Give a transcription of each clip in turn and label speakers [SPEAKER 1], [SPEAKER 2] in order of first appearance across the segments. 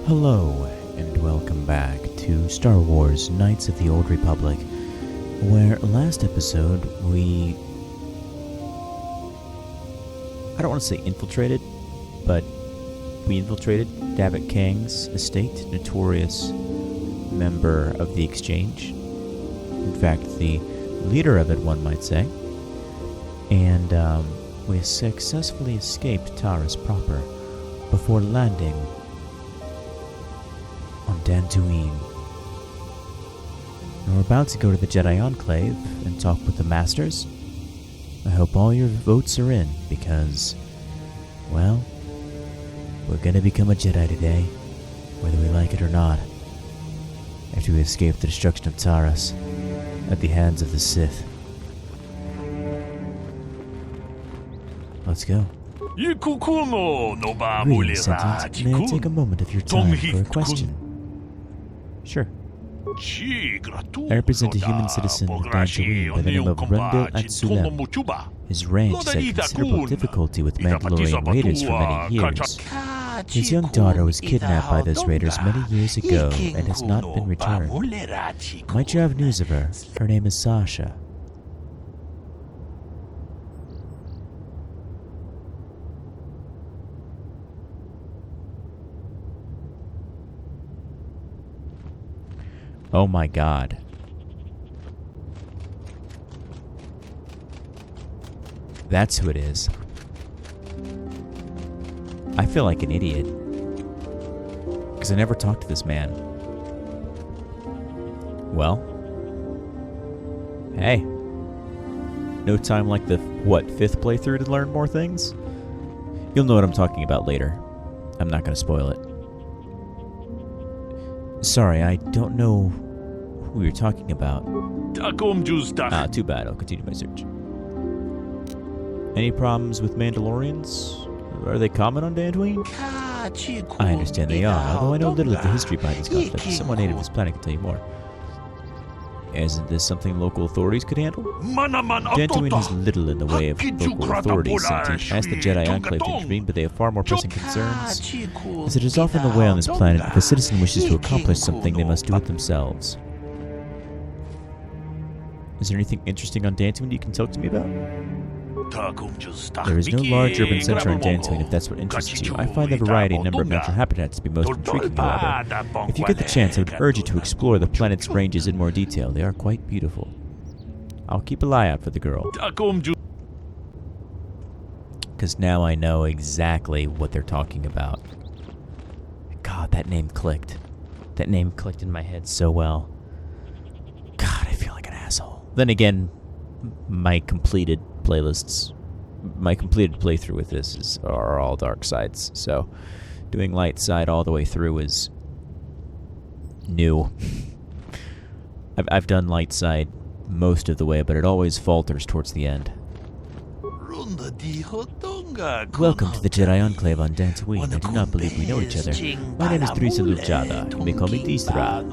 [SPEAKER 1] Hello, and welcome back to Star Wars Knights of the Old Republic, where last episode we... I don't want to say infiltrated, but we infiltrated Davik Kang's estate, notorious member of the Exchange. In fact, the leader of it, one might say. And we successfully escaped Taris proper before landing on Dantooine. And we're about to go to the Jedi Enclave and talk with the Masters. I hope all your votes are in, because, well, we're gonna become a Jedi today, whether we like it or not, after we escape the destruction of Taris at the hands of the Sith. Let's go. Greetings, Sentient. May I take a moment of your time for a question? Sure. I represent a human citizen of Dantooine by the name of Rundle Atsulem. His ranch has had considerable difficulty with Mandalorian raiders for many years. His young daughter was kidnapped by those raiders many years ago and has not been returned. Might you have news of her? Her name is Sasha. Oh my god. That's who it is. I feel like an idiot, because I never talked to this man. Well, hey. No time like the, 5th playthrough to learn more things? You'll know what I'm talking about later. I'm not going to spoil it. Sorry, I don't know who you're talking about. Too bad. I'll continue my search. Any problems with Mandalorians? Are they common on Dantooine? I understand they are, although I know little of the history behind this conflict. Someone native to this planet can tell you more. Isn't this something local authorities could handle? Dantooine has little in the way of local authorities. Ask the Jedi Enclave to intervene, but they have far more pressing concerns. As it is often the way on this planet, if a citizen wishes to accomplish something, they must do it themselves. Is there anything interesting on Dantooine you can talk to me about? There is no large urban center on Dantooine, if that's what interests you. I find the variety and number of natural habitats to be most intriguing, however. If you get the chance, I would urge you to explore the planet's ranges in more detail. They are quite beautiful. I'll keep an eye out for the girl. Because now I know exactly what they're talking about. God, that name clicked. That name clicked in my head so well. God, I feel like an asshole. Then again, my completed playthrough with this are all dark sides, so doing light side all the way through is new. I've done light side most of the way, but it always falters towards the end. Welcome to the Jedi Enclave on Dantooine. I do not believe we know each other. My name is Drisa Lujada. You may call me Distra.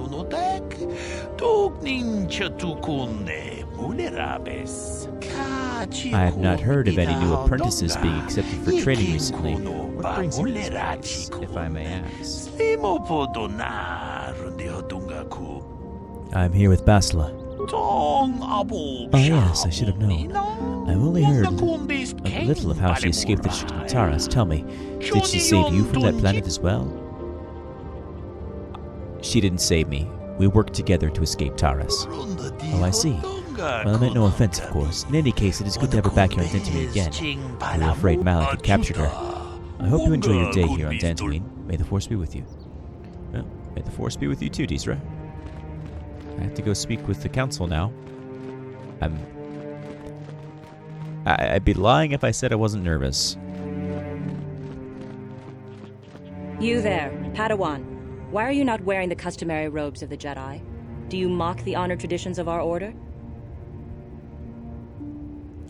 [SPEAKER 1] I have not heard of any new apprentices being accepted for training recently. What brings you to this place, if I may ask? I'm here with Basla. Oh yes, I should have known. I've only heard a little of how she escaped the destruction of Taris. Tell me, did she save you from that planet as well? She didn't save me. We worked together to escape Taris. Oh, I see. Well, I meant no offense, of course. In any case, it is good to have her back here on Dantooine again. We were afraid Malak had captured her. I hope you enjoy your day here on Dantooine. May the Force be with you. Well, may the Force be with you too, Disra. I have to go speak with the Council now. I'd be lying if I said I wasn't nervous.
[SPEAKER 2] You there, Padawan. Why are you not wearing the customary robes of the Jedi? Do you mock the honor traditions of our order?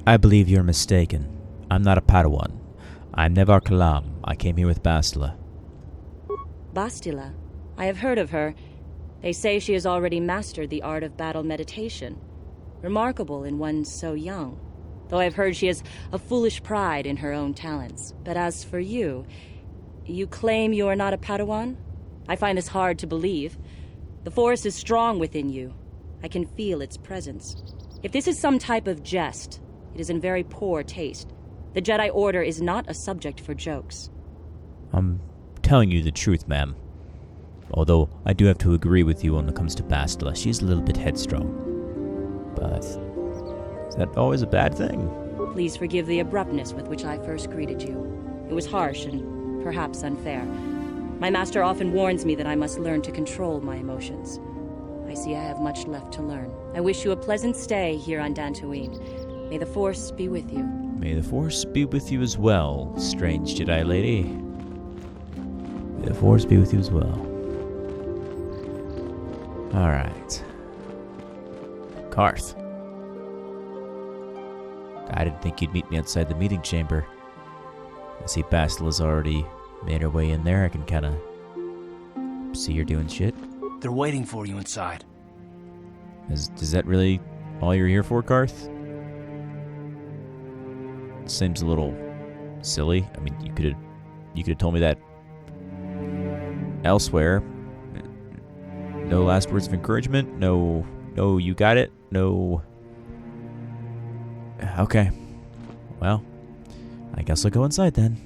[SPEAKER 1] I believe you're mistaken. I'm not a Padawan. I'm Nevar Kalam. I came here with Bastila.
[SPEAKER 2] Bastila? I have heard of her. They say she has already mastered the art of battle meditation. Remarkable in one so young. Though I've heard she has a foolish pride in her own talents. But as for you, you claim you are not a Padawan? I find this hard to believe. The Force is strong within you. I can feel its presence. If this is some type of jest, it is in very poor taste. The Jedi Order is not a subject for jokes.
[SPEAKER 1] I'm telling you the truth, ma'am. Although I do have to agree with you when it comes to Bastila. She's a little bit headstrong. But is that always a bad thing?
[SPEAKER 2] Please forgive the abruptness with which I first greeted you. It was harsh and perhaps unfair. My master often warns me that I must learn to control my emotions. I see I have much left to learn. I wish you a pleasant stay here on Dantooine. May the Force be with you.
[SPEAKER 1] May the Force be with you as well, strange Jedi lady. May the Force be with you as well. Alright. Karth. I didn't think you'd meet me outside the meeting chamber. I see Bastila's already made her way in there. I can kind of see her doing shit.
[SPEAKER 3] They're waiting for you inside.
[SPEAKER 1] Is that really all you're here for, Karth? Seems a little silly. I mean, you could have told me that elsewhere. No last words of encouragement. No, you got it. No. Okay. Well, I guess I'll go inside then.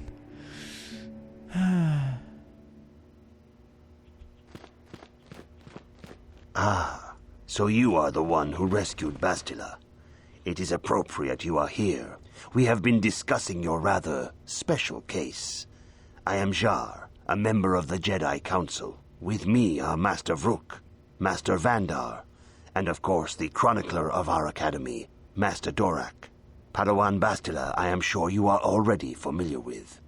[SPEAKER 4] Ah, so you are the one who rescued Bastila. It is appropriate you are here. We have been discussing your rather special case. I am Jar, a member of the Jedi Council. With me are Master Vrook, Master Vandar, and of course the chronicler of our academy, Master Dorak. Padawan Bastila, I am sure you are already familiar with.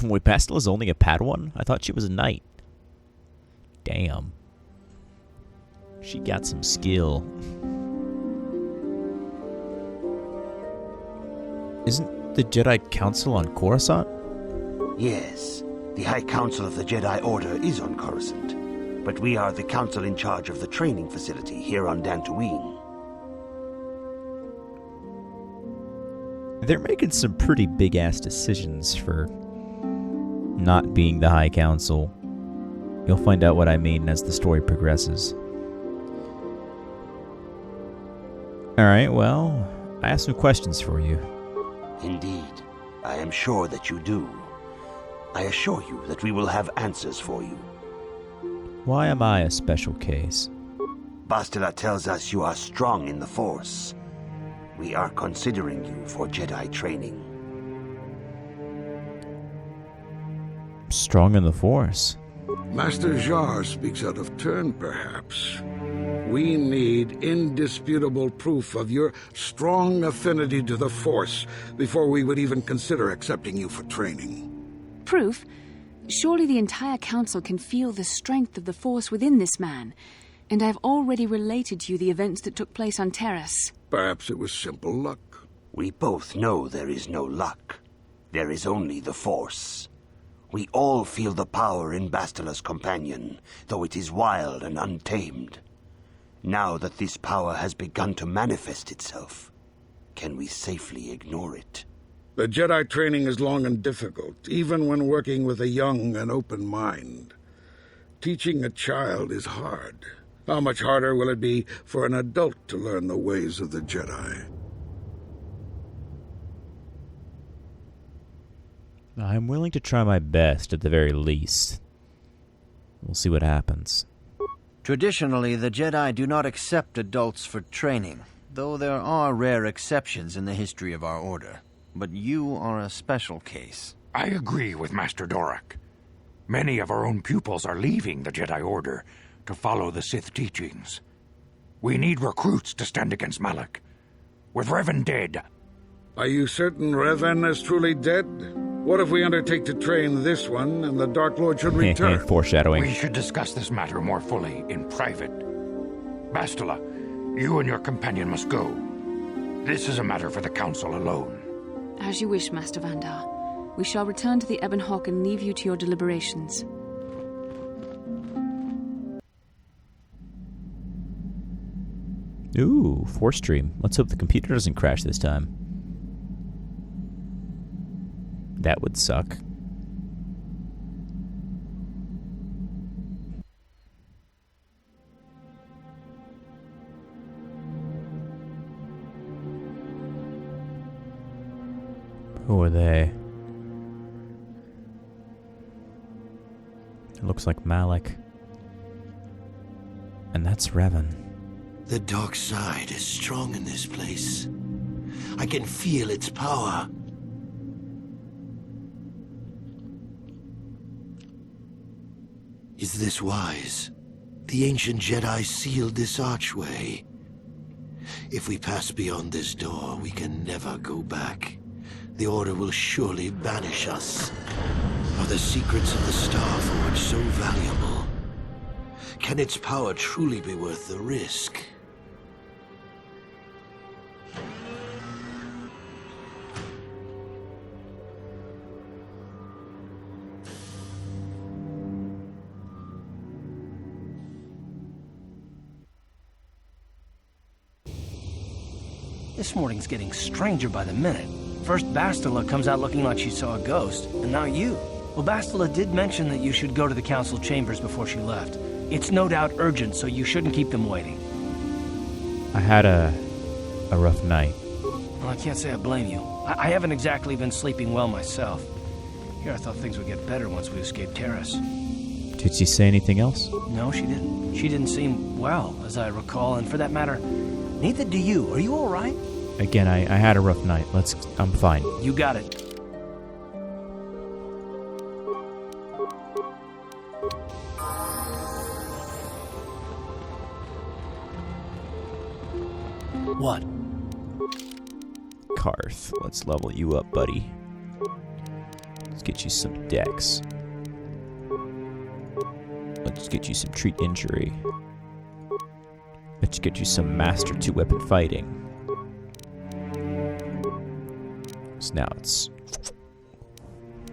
[SPEAKER 1] Wait, Bastila's only a Padawan? I thought she was a knight. Damn. She got some skill. Isn't the Jedi Council on Coruscant?
[SPEAKER 4] Yes, the High Council of the Jedi Order is on Coruscant, but we are the council in charge of the training facility here on Dantooine.
[SPEAKER 1] They're making some pretty big-ass decisions for not being the High Council. You'll find out what I mean as the story progresses. Alright, well, I have some questions for you.
[SPEAKER 4] Indeed, I am sure that you do. I assure you that we will have answers for you.
[SPEAKER 1] Why am I a special case?
[SPEAKER 4] Bastila tells us you are strong in the Force. We are considering you for Jedi training.
[SPEAKER 1] Strong in the Force?
[SPEAKER 5] Master Jar speaks out of turn, perhaps. We need indisputable proof of your strong affinity to the Force before we would even consider accepting you for training.
[SPEAKER 6] Proof? Surely the entire council can feel the strength of the Force within this man, and I've already related to you the events that took place on Terrace.
[SPEAKER 5] Perhaps it was simple luck.
[SPEAKER 4] We both know there is no luck. There is only the Force. We all feel the power in Bastila's companion, though it is wild and untamed. Now that this power has begun to manifest itself, can we safely ignore it?
[SPEAKER 5] The Jedi training is long and difficult, even when working with a young and open mind. Teaching a child is hard. How much harder will it be for an adult to learn the ways of the Jedi?
[SPEAKER 1] I'm willing to try my best at the very least. We'll see what happens.
[SPEAKER 7] Traditionally, the Jedi do not accept adults for training, though there are rare exceptions in the history of our order. But you are a special case.
[SPEAKER 8] I agree with Master Dorak. Many of our own pupils are leaving the Jedi Order to follow the Sith teachings. We need recruits to stand against Malak. With Revan dead...
[SPEAKER 5] Are you certain Revan is truly dead? What if we undertake to train this one and the Dark Lord should return?
[SPEAKER 1] Foreshadowing.
[SPEAKER 8] We should discuss this matter more fully in private. Bastila, you and your companion must go. This is a matter for the Council alone.
[SPEAKER 6] As you wish, Master Vandar. We shall return to the Ebon Hawk and leave you to your deliberations.
[SPEAKER 1] Ooh, Force stream. Let's hope the computer doesn't crash this time. That would suck. are they? It looks like Malak. And that's Revan.
[SPEAKER 4] The dark side is strong in this place. I can feel its power. Is this wise? The ancient Jedi sealed this archway. If we pass beyond this door, we can never go back. The Order will surely banish us. Are the secrets of the Star Forge so valuable? Can its power truly be worth the risk?
[SPEAKER 3] This morning's getting stranger by the minute. First Bastila comes out looking like she saw a ghost, and now you. Well, Bastila did mention that you should go to the council chambers before she left. It's no doubt urgent, so you shouldn't keep them waiting.
[SPEAKER 1] I had a rough night.
[SPEAKER 3] Well, I can't say I blame you. I haven't exactly been sleeping well myself. Here I thought things would get better once we escaped Terrace.
[SPEAKER 1] Did she say anything else?
[SPEAKER 3] No, she didn't. She didn't seem well, as I recall, and for that matter, neither do you. Are you all right?
[SPEAKER 1] Again, I had a rough night. I'm fine.
[SPEAKER 3] You got it. What?
[SPEAKER 1] Karth, let's level you up, buddy. Let's get you some dex. Let's get you some treat injury. Let's get you some master 2-weapon fighting. So now it's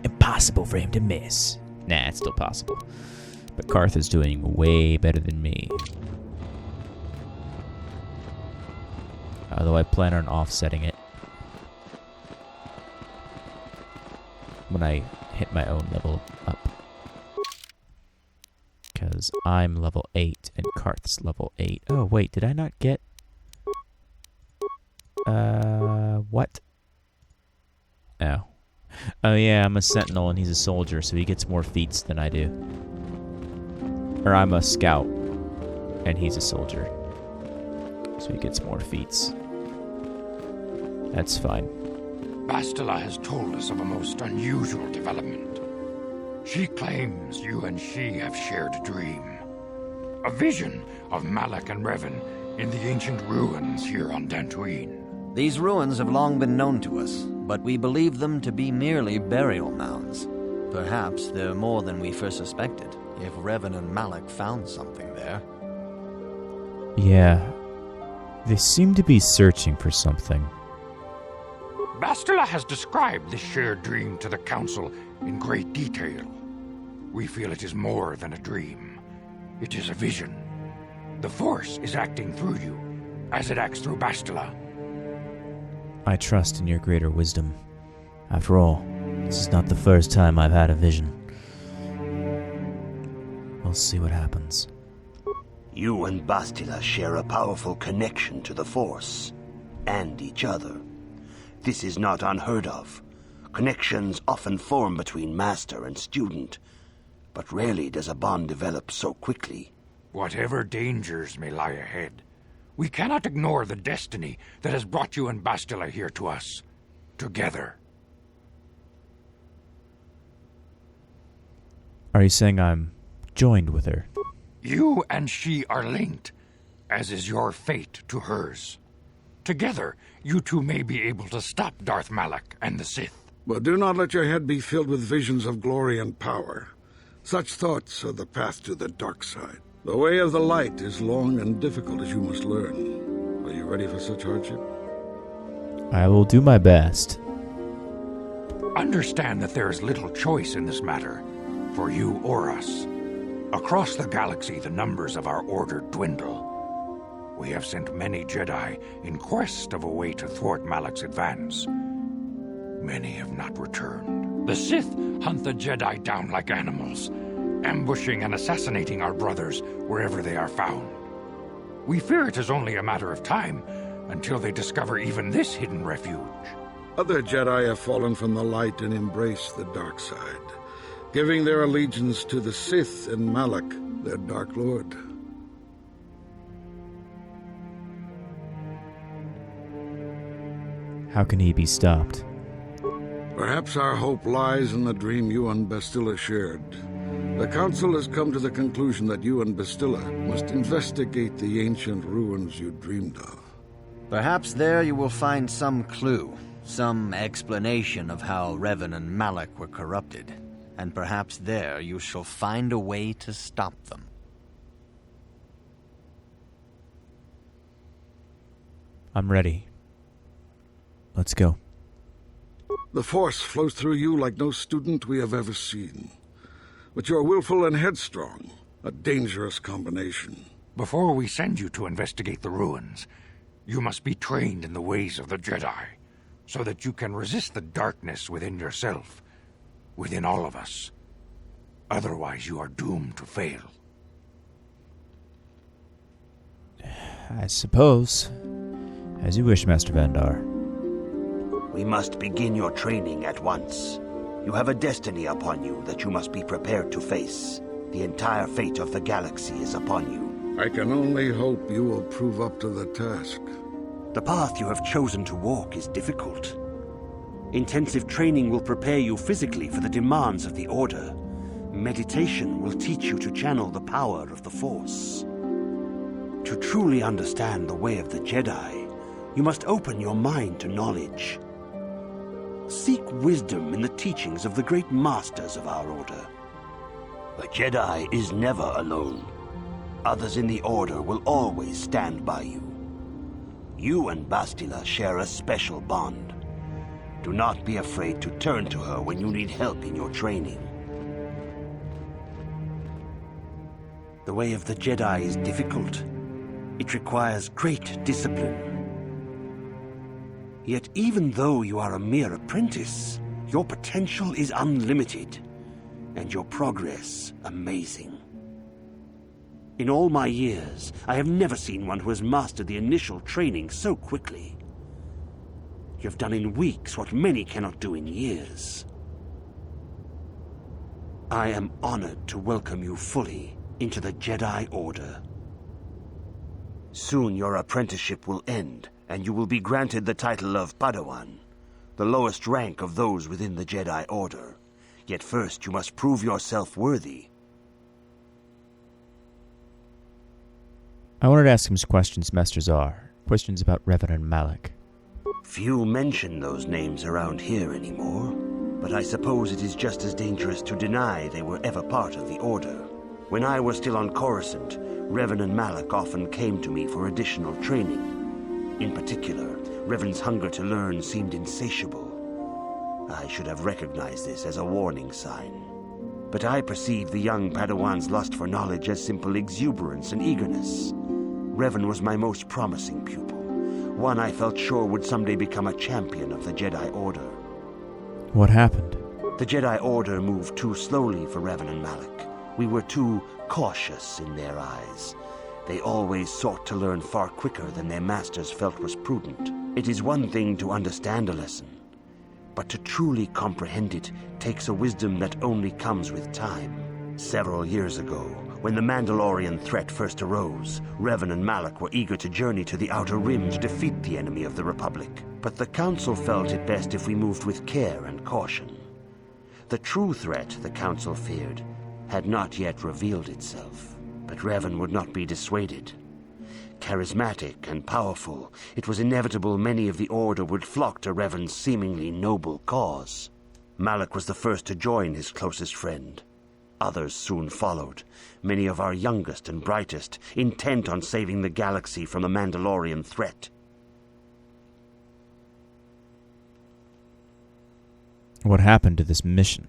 [SPEAKER 1] impossible for him to miss. Nah, it's still possible. But Karth is doing way better than me. Although I plan on offsetting it when I hit my own level up. Because I'm level 8 and Karth's level 8. Oh, wait, did I not get... what? Oh. Oh, yeah, I'm a sentinel and he's a soldier, so he gets more feats than I do. Or I'm a scout and he's a soldier, so he gets more feats. That's fine.
[SPEAKER 8] Bastila has told us of a most unusual development. She claims you and she have shared a dream. A vision of Malak and Revan in the ancient ruins here on Dantooine.
[SPEAKER 7] These ruins have long been known to us, but we believe them to be merely burial mounds. Perhaps they're more than we first suspected, if Revan and Malak found something there.
[SPEAKER 1] Yeah. They seem to be searching for something.
[SPEAKER 8] Bastila has described this shared dream to the Council in great detail. We feel it is more than a dream. It is a vision. The Force is acting through you, as it acts through Bastila.
[SPEAKER 1] I trust in your greater wisdom. After all, this is not the first time I've had a vision. We'll see what happens.
[SPEAKER 4] You and Bastila share a powerful connection to the Force, and each other. This is not unheard of. Connections often form between master and student, but rarely does a bond develop so quickly.
[SPEAKER 8] Whatever dangers may lie ahead, we cannot ignore the destiny that has brought you and Bastila here to us, together.
[SPEAKER 1] Are you saying I'm joined with her?
[SPEAKER 8] You and she are linked, as is your fate to hers. Together, you two may be able to stop Darth Malak and the Sith.
[SPEAKER 5] But do not let your head be filled with visions of glory and power. Such thoughts are the path to the dark side. The way of the light is long and difficult, as you must learn. Are you ready for such hardship?
[SPEAKER 1] I will do my best.
[SPEAKER 8] Understand that there is little choice in this matter, for you or us. Across the galaxy, the numbers of our order dwindle. We have sent many Jedi in quest of a way to thwart Malak's advance. Many have not returned. The Sith hunt the Jedi down like animals, ambushing and assassinating our brothers wherever they are found. We fear it is only a matter of time until they discover even this hidden refuge.
[SPEAKER 5] Other Jedi have fallen from the light and embraced the dark side, giving their allegiance to the Sith and Malak, their Dark Lord.
[SPEAKER 1] How can he be stopped?
[SPEAKER 5] Perhaps our hope lies in the dream you and Bastila shared. The Council has come to the conclusion that you and Bastila must investigate the ancient ruins you dreamed of.
[SPEAKER 7] Perhaps there you will find some clue, some explanation of how Revan and Malak were corrupted, and perhaps there you shall find a way to stop them.
[SPEAKER 1] I'm ready. Let's go.
[SPEAKER 5] The Force flows through you like no student we have ever seen. But you're willful and headstrong, a dangerous combination.
[SPEAKER 8] Before we send you to investigate the ruins, you must be trained in the ways of the Jedi, so that you can resist the darkness within yourself, within all of us. Otherwise, you are doomed to fail.
[SPEAKER 1] I suppose. As you wish, Master Vandar.
[SPEAKER 4] We must begin your training at once. You have a destiny upon you that you must be prepared to face. The entire fate of the galaxy is upon you.
[SPEAKER 5] I can only hope you will prove up to the task.
[SPEAKER 4] The path you have chosen to walk is difficult. Intensive training will prepare you physically for the demands of the Order. Meditation will teach you to channel the power of the Force. To truly understand the way of the Jedi, you must open your mind to knowledge. Seek wisdom in the teachings of the great masters of our Order. A Jedi is never alone. Others in the Order will always stand by you. You and Bastila share a special bond. Do not be afraid to turn to her when you need help in your training. The way of the Jedi is difficult. It requires great discipline. Yet even though you are a mere apprentice, your potential is unlimited, and your progress amazing. In all my years, I have never seen one who has mastered the initial training so quickly. You have done in weeks what many cannot do in years. I am honored to welcome you fully into the Jedi Order. Soon your apprenticeship will end, and you will be granted the title of Padawan, the lowest rank of those within the Jedi Order. Yet first you must prove yourself worthy.
[SPEAKER 1] I wanted to ask him some questions, Master Zar. Questions about Revan and Malak.
[SPEAKER 4] Few mention those names around here anymore, but I suppose it is just as dangerous to deny they were ever part of the Order. When I was still on Coruscant, Revan and Malak often came to me for additional training. In particular, Revan's hunger to learn seemed insatiable. I should have recognized this as a warning sign. But I perceived the young Padawan's lust for knowledge as simple exuberance and eagerness. Revan was my most promising pupil, one I felt sure would someday become a champion of the Jedi Order.
[SPEAKER 1] What happened?
[SPEAKER 4] The Jedi Order moved too slowly for Revan and Malak. We were too cautious in their eyes. They always sought to learn far quicker than their masters felt was prudent. It is one thing to understand a lesson, but to truly comprehend it takes a wisdom that only comes with time. Several years ago, when the Mandalorian threat first arose, Revan and Malak were eager to journey to the Outer Rim to defeat the enemy of the Republic. But the Council felt it best if we moved with care and caution. The true threat, the Council feared, had not yet revealed itself. But Revan would not be dissuaded. Charismatic and powerful, it was inevitable many of the Order would flock to Revan's seemingly noble cause. Malak was the first to join his closest friend. Others soon followed, many of our youngest and brightest, intent on saving the galaxy from the Mandalorian threat.
[SPEAKER 1] What happened to this mission?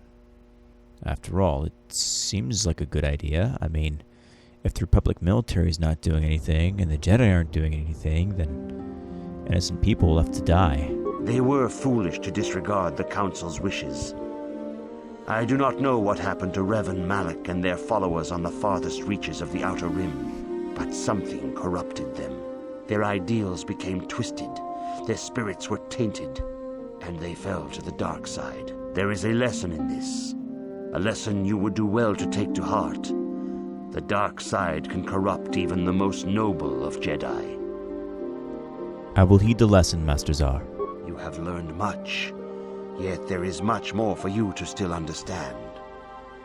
[SPEAKER 1] After all, it seems like a good idea. I mean, if the Republic military is not doing anything and the Jedi aren't doing anything, then innocent people will have to die.
[SPEAKER 4] They were foolish to disregard the Council's wishes. I do not know what happened to Revan, Malak, and their followers on the farthest reaches of the Outer Rim, but something corrupted them. Their ideals became twisted, their spirits were tainted, and they fell to the dark side. There is a lesson in this, a lesson you would do well to take to heart. The dark side can corrupt even the most noble of Jedi.
[SPEAKER 1] I will heed the lesson, Master Zar.
[SPEAKER 4] You have learned much, yet there is much more for you to still understand.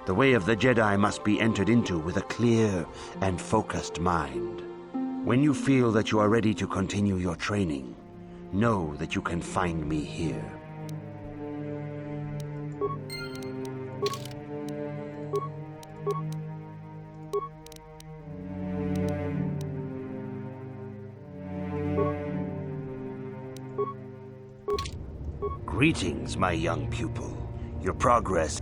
[SPEAKER 4] The way of the Jedi must be entered into with a clear and focused mind. When you feel that you are ready to continue your training, know that you can find me here. Greetings, my young pupil. Your progress...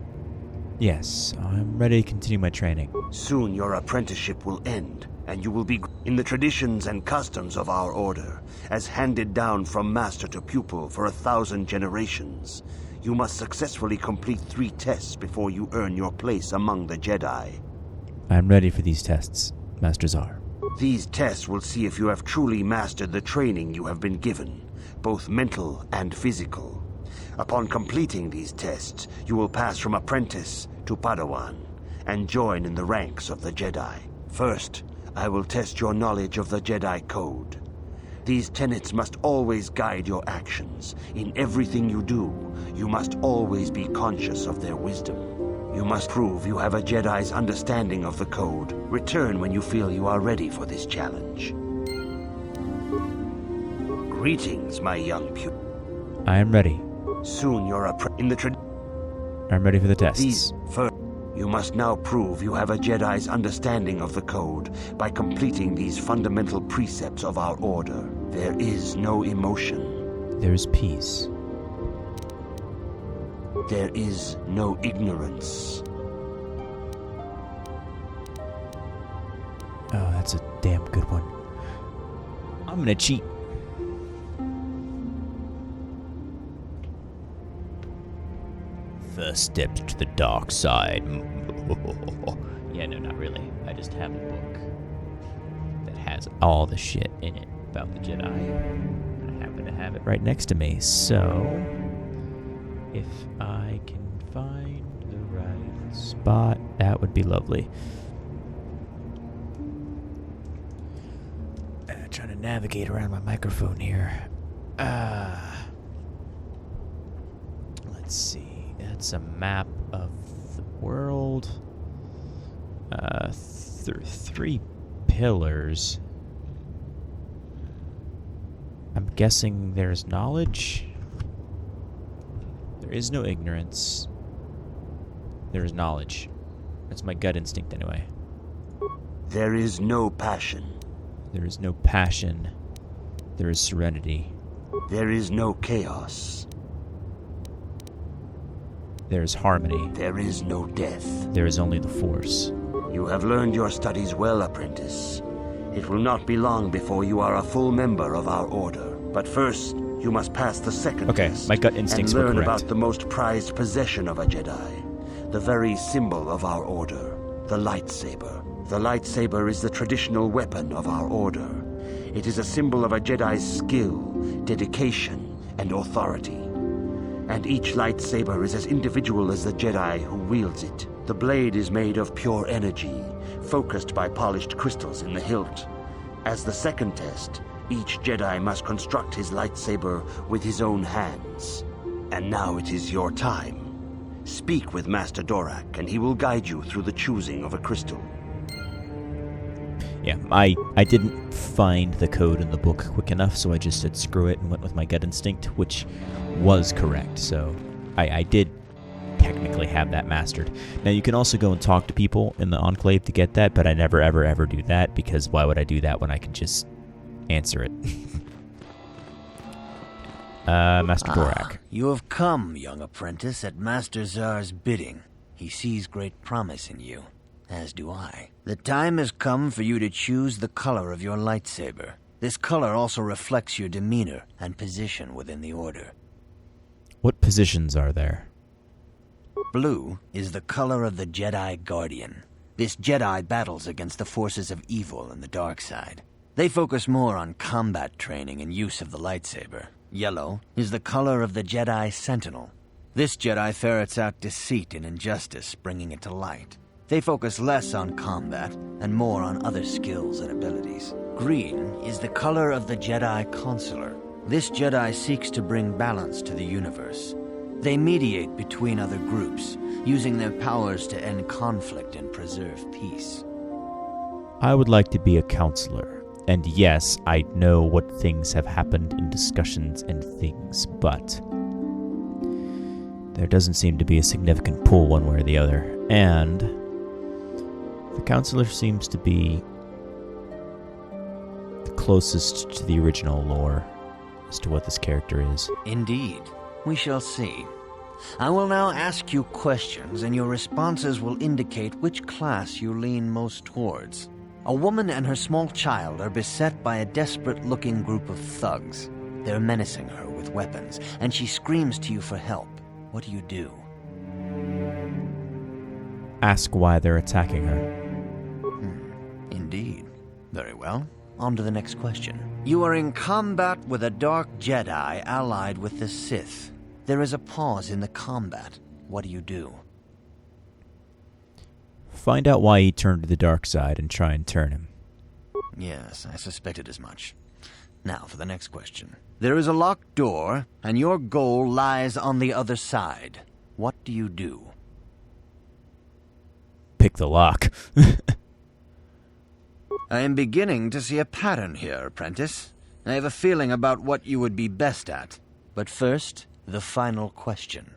[SPEAKER 1] Yes, I'm ready to continue my training.
[SPEAKER 4] Soon your apprenticeship will end, and you will be in the traditions and customs of our order, as handed down from master to pupil for 1,000 generations. You must successfully complete 3 tests before you earn your place among the Jedi.
[SPEAKER 1] I'm ready for these tests, Master Zar.
[SPEAKER 4] These tests will see if you have truly mastered the training you have been given, both mental and physical. Upon completing these tests, you will pass from apprentice to Padawan, and join in the ranks of the Jedi. First, I will test your knowledge of the Jedi Code. These tenets must always guide your actions. In everything you do, you must always be conscious of their wisdom. You must prove you have a Jedi's understanding of the Code. Return when you feel you are ready for this challenge. Greetings, my young pupil.
[SPEAKER 1] I am ready.
[SPEAKER 4] Soon you're
[SPEAKER 1] I'm ready for the tests.
[SPEAKER 4] You must now prove you have a Jedi's understanding of the Code by completing these fundamental precepts of our order. There is no emotion.
[SPEAKER 1] There is peace.
[SPEAKER 4] There is no ignorance.
[SPEAKER 1] Oh, that's a damn good one. I'm gonna cheat. First steps to the dark side. Yeah, no, not really. I just have a book that has all the shit in it about the Jedi. I happen to have it right next to me, so if I can find the right spot, that would be lovely. Trying to navigate around my microphone here. Let's see. It's a map of the world. 3 pillars. I'm guessing there's knowledge. There is no ignorance. There is knowledge. That's my gut instinct anyway.
[SPEAKER 4] There is no passion.
[SPEAKER 1] There is no passion. There is serenity.
[SPEAKER 4] There is no chaos.
[SPEAKER 1] There is harmony.
[SPEAKER 4] There is no death.
[SPEAKER 1] There is only the Force.
[SPEAKER 4] You have learned your studies well, apprentice. It will not be long before you are a full member of our order. But first, you must pass the second test.
[SPEAKER 1] My gut instincts were correct.
[SPEAKER 4] And learn about the most prized possession of a Jedi. The very symbol of our order, the lightsaber. The lightsaber is the traditional weapon of our order. It is a symbol of a Jedi's skill, dedication, and authority. And each lightsaber is as individual as the Jedi who wields it. The blade is made of pure energy, focused by polished crystals in the hilt. As the second test, each Jedi must construct his lightsaber with his own hands. And now it is your time. Speak with Master Dorak, and he will guide you through the choosing of a crystal.
[SPEAKER 1] Yeah, I didn't find the code in the book quick enough, so I just said screw it and went with my gut instinct, which was correct. So I did technically have that mastered. Now, you can also go and talk to people in the Enclave to get that, but I never, ever, ever do that, because why would I do that when I can just answer it? Master Dorak.
[SPEAKER 7] You have come, young apprentice, at Master Zar's bidding. He sees great promise in you, as do I. The time has come for you to choose the color of your lightsaber. This color also reflects your demeanor and position within the Order.
[SPEAKER 1] What positions are there?
[SPEAKER 7] Blue is the color of the Jedi Guardian. This Jedi battles against the forces of evil and the dark side. They focus more on combat training and use of the lightsaber. Yellow is the color of the Jedi Sentinel. This Jedi ferrets out deceit and injustice, bringing it to light. They focus less on combat and more on other skills and abilities. Green is the color of the Jedi Consular. This Jedi seeks to bring balance to the universe. They mediate between other groups, using their powers to end conflict and preserve peace.
[SPEAKER 1] I would like to be a counselor. And yes, I know what things have happened in discussions and things, but there doesn't seem to be a significant pull one way or the other. And the counselor seems to be the closest to the original lore as to what this character is.
[SPEAKER 7] Indeed. We shall see. I will now ask you questions, and your responses will indicate which class you lean most towards. A woman and her small child are beset by a desperate-looking group of thugs. They're menacing her with weapons, and she screams to you for help. What do you do?
[SPEAKER 1] Ask why they're attacking her.
[SPEAKER 7] Indeed. Very well. On to the next question. You are in combat with a dark Jedi allied with the Sith. There is a pause in the combat. What do you do?
[SPEAKER 1] Find out why he turned to the dark side and try and turn him.
[SPEAKER 7] Yes, I suspected as much. Now for the next question. There is a locked door, and your goal lies on the other side. What do you do?
[SPEAKER 1] Pick the lock.
[SPEAKER 7] I am beginning to see a pattern here, apprentice. I have a feeling about what you would be best at. But first, the final question.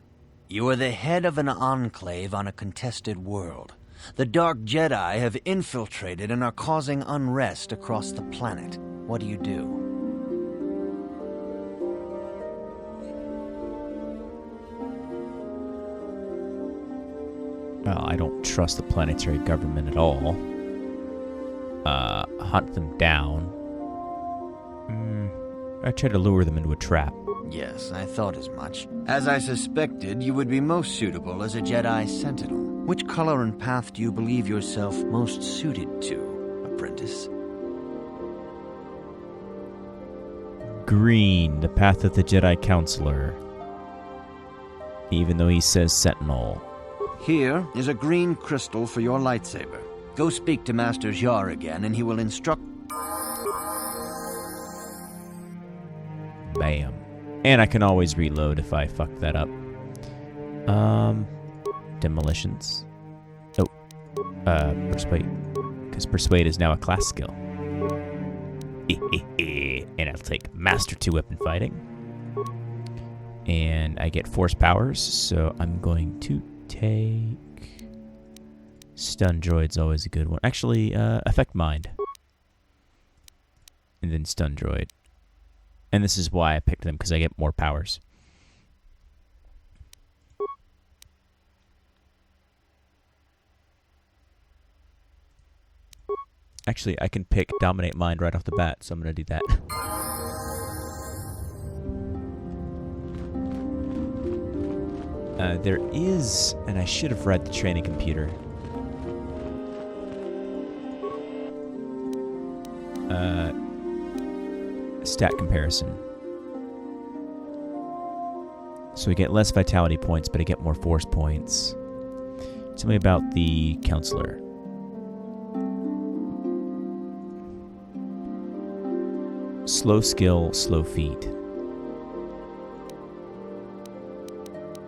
[SPEAKER 7] You are the head of an enclave on a contested world. The Dark Jedi have infiltrated and are causing unrest across the planet. What do you do?
[SPEAKER 1] Well, I don't trust the planetary government at all. Hunt them down. I try to lure them into a trap.
[SPEAKER 7] Yes, I thought as much. As I suspected, you would be most suitable as a Jedi Sentinel. Which color and path do you believe yourself most suited to, apprentice?
[SPEAKER 1] Green, the path of the Jedi Counselor. Even though he says Sentinel.
[SPEAKER 7] Here is a green crystal for your lightsaber. Go speak to Master Jar again, and he will instruct...
[SPEAKER 1] Bam. And I can always reload if I fuck that up. Demolitions. Oh. Persuade. Because Persuade is now a class skill. And I'll take Master 2 Weapon Fighting. And I get Force Powers, so I'm going to take... Stun Droid's always a good one. Actually, Affect Mind. And then Stun Droid. And this is why I picked them, because I get more powers. Actually, I can pick Dominate Mind right off the bat, so I'm going to do that. There is, and I should have read the training computer. Stat comparison. So we get less vitality points, but I get more force points. Tell me about the counselor. Slow skill, slow feet.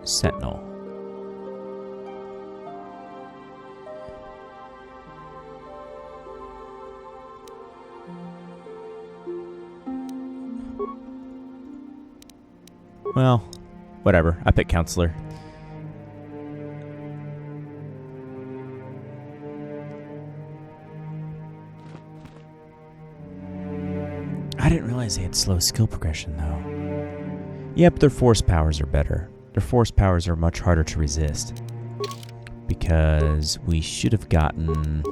[SPEAKER 1] Sentinel. Well, whatever. I pick counselor. I didn't realize they had slow skill progression, though. Yep, their force powers are better. Their force powers are much harder to resist. Because we should have gotten...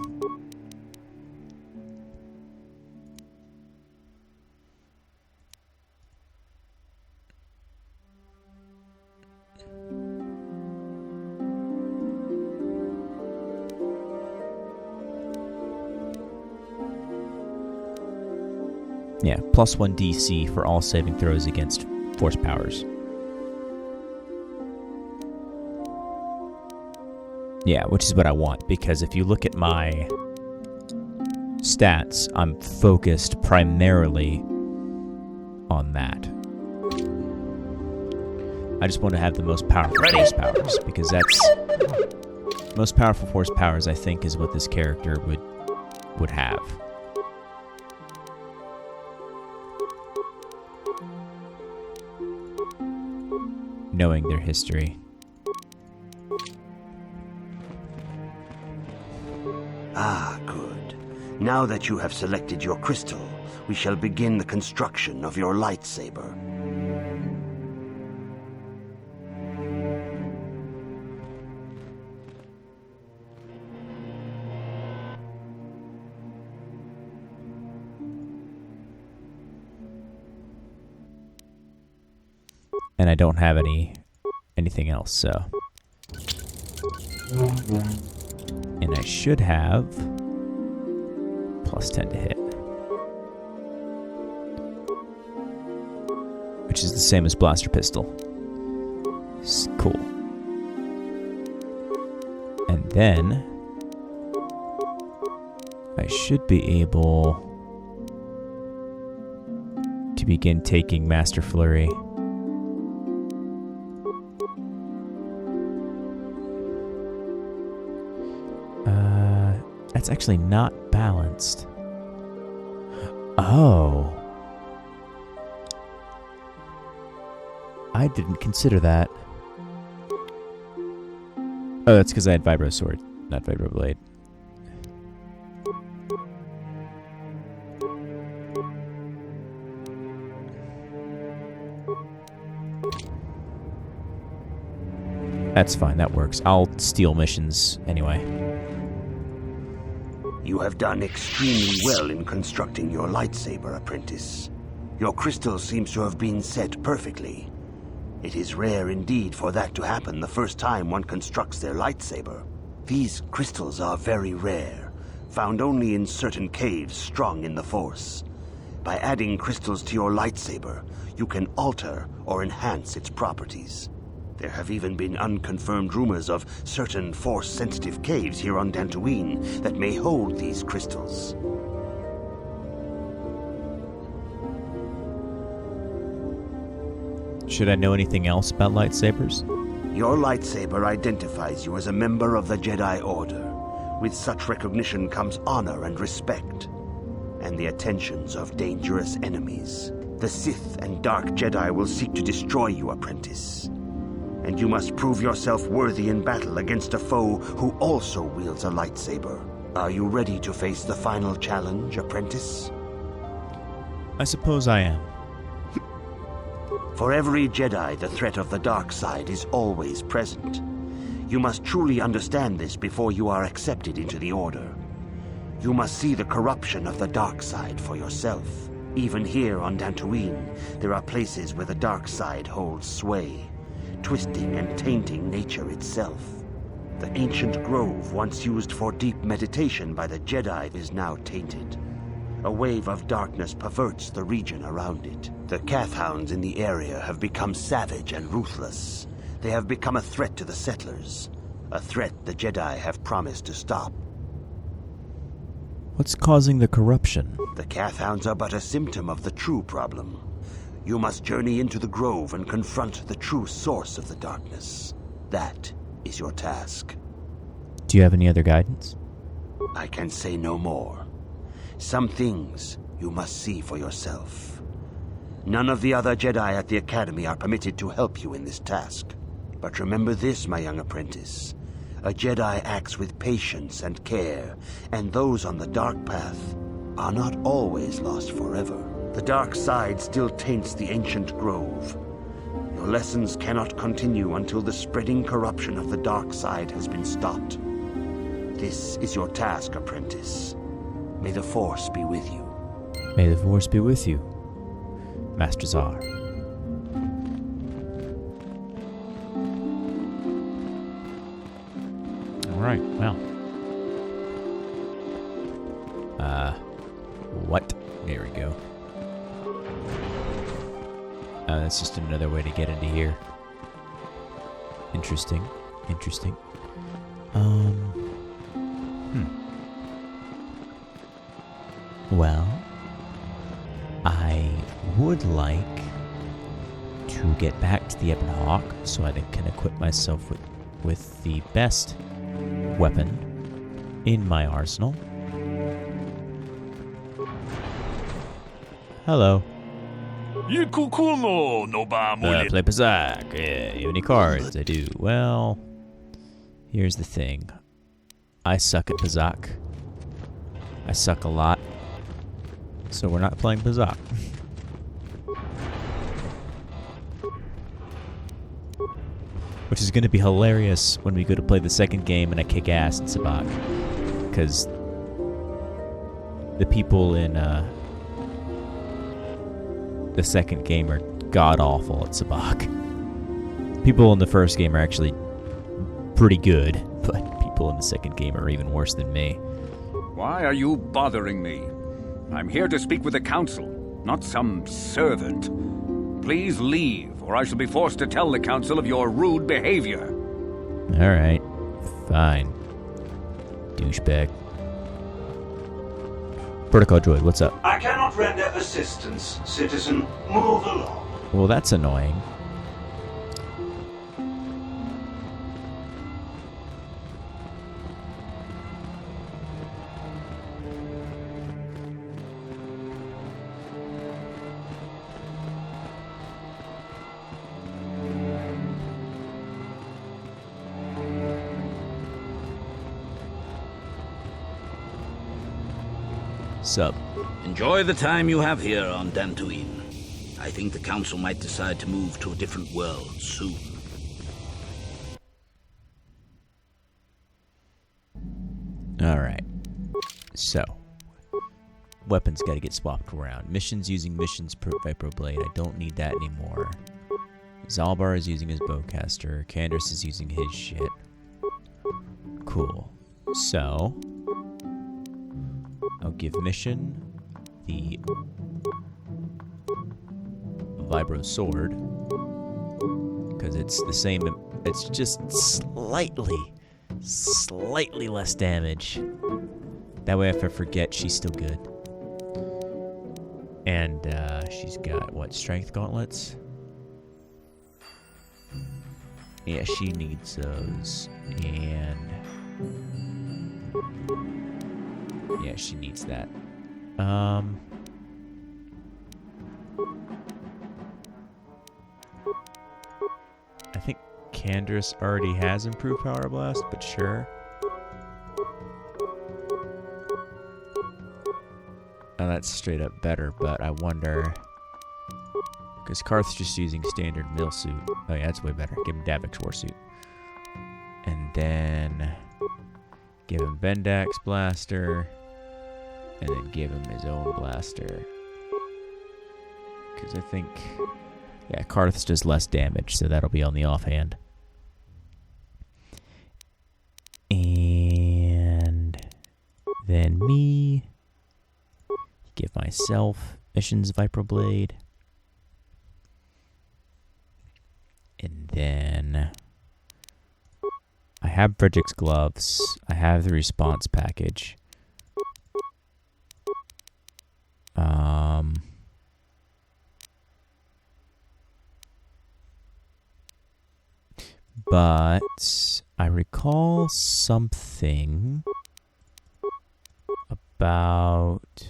[SPEAKER 1] Yeah, +1 DC for all saving throws against force powers. Yeah, which is what I want, because if you look at my stats, I'm focused primarily on that. I just want to have the most powerful force powers, because that's... most powerful force powers, I think, is what this character would have. Knowing their history.
[SPEAKER 4] Ah, good. Now that you have selected your crystal, we shall begin the construction of your lightsaber.
[SPEAKER 1] And I don't have anything else, so. And I should have plus 10 to hit. Which is the same as blaster pistol. It's cool. And then I should be able to begin taking Master Flurry. That's actually not balanced. Oh. I didn't consider that. Oh, that's because I had Vibro Sword, not Vibro Blade. That's fine, that works. I'll steal missions anyway.
[SPEAKER 4] You have done extremely well in constructing your lightsaber, apprentice. Your crystal seems to have been set perfectly. It is rare indeed for that to happen the first time one constructs their lightsaber. These crystals are very rare, found only in certain caves strong in the Force. By adding crystals to your lightsaber, you can alter or enhance its properties. There have even been unconfirmed rumors of certain Force-sensitive caves here on Dantooine that may hold these crystals.
[SPEAKER 1] Should I know anything else about lightsabers?
[SPEAKER 4] Your lightsaber identifies you as a member of the Jedi Order. With such recognition comes honor and respect, and the attentions of dangerous enemies. The Sith and Dark Jedi will seek to destroy you, apprentice. And you must prove yourself worthy in battle against a foe who also wields a lightsaber. Are you ready to face the final challenge, apprentice?
[SPEAKER 1] I suppose I am.
[SPEAKER 4] For every Jedi, the threat of the dark side is always present. You must truly understand this before you are accepted into the Order. You must see the corruption of the dark side for yourself. Even here on Dantooine, there are places where the dark side holds sway, twisting and tainting nature itself. The ancient grove, once used for deep meditation by the Jedi, is now tainted. A wave of darkness perverts the region around it. The Kathhounds in the area have become savage and ruthless. They have become a threat to the settlers, a threat the Jedi have promised to stop.
[SPEAKER 1] What's causing the corruption?
[SPEAKER 4] The Kathhounds are but a symptom of the true problem. You must journey into the grove and confront the true source of the darkness. That is your task.
[SPEAKER 1] Do you have any other guidance?
[SPEAKER 4] I can say no more. Some things you must see for yourself. None of the other Jedi at the Academy are permitted to help you in this task. But remember this, my young apprentice. A Jedi acts with patience and care, and those on the dark path are not always lost forever. The dark side still taints the ancient grove. Your lessons cannot continue until the spreading corruption of the dark side has been stopped. This is your task, apprentice. May the Force be with you.
[SPEAKER 1] May the Force be with you, Master Zar. Alright, well. What? There we go. That's just another way to get into here. Interesting. Interesting. Well, I would like to get back to the Ebon Hawk so I can equip myself with the best weapon in my arsenal. Hello.
[SPEAKER 9] Play
[SPEAKER 1] Pazak. Yeah, you have any cards? I do. Well, here's the thing. I suck at Pazak. I suck a lot. So we're not playing Pazak. Which is going to be hilarious when we go to play the second game and I kick ass in Sabak. Because the people in the second game are god-awful at Sabak. People in the first game are actually pretty good, but people in the second game are even worse than me.
[SPEAKER 9] Why are you bothering me? I'm here to speak with the council, not some servant. Please leave, or I shall be forced to tell the council of your rude behavior.
[SPEAKER 1] Alright, fine. Douchebag. Protocol droid, what's up?
[SPEAKER 10] I cannot render assistance, citizen. Move along.
[SPEAKER 1] Well, that's annoying. Sub.
[SPEAKER 10] Enjoy the time you have here on Dantooine. I think the council might decide to move to a different world soon.
[SPEAKER 1] Alright. So. Weapons gotta get swapped around. Missions using missions per Vibroblade. I don't need that anymore. Zalbar is using his bowcaster. Candace is using his shit. Cool. So. I'll give Mission the Vibro Sword, because it's the same, it's just slightly less damage. That way if I forget, she's still good. And she's got, what, Strength Gauntlets? Yeah, she needs those. And yeah, she needs that. I think Candace already has improved Power Blast, but sure. Oh, that's straight up better, but I wonder... Because Karth's just using standard mill suit. Oh yeah, that's way better. Give him Davic's Warsuit. And then... give him Bendak's Blaster. And then give him his own blaster. Because I think... yeah, Karth's does less damage, so that'll be on the offhand. And... then me... give myself Mission's Vibroblade. And then... I have Frederick's Gloves. I have the Response Package. But I recall something about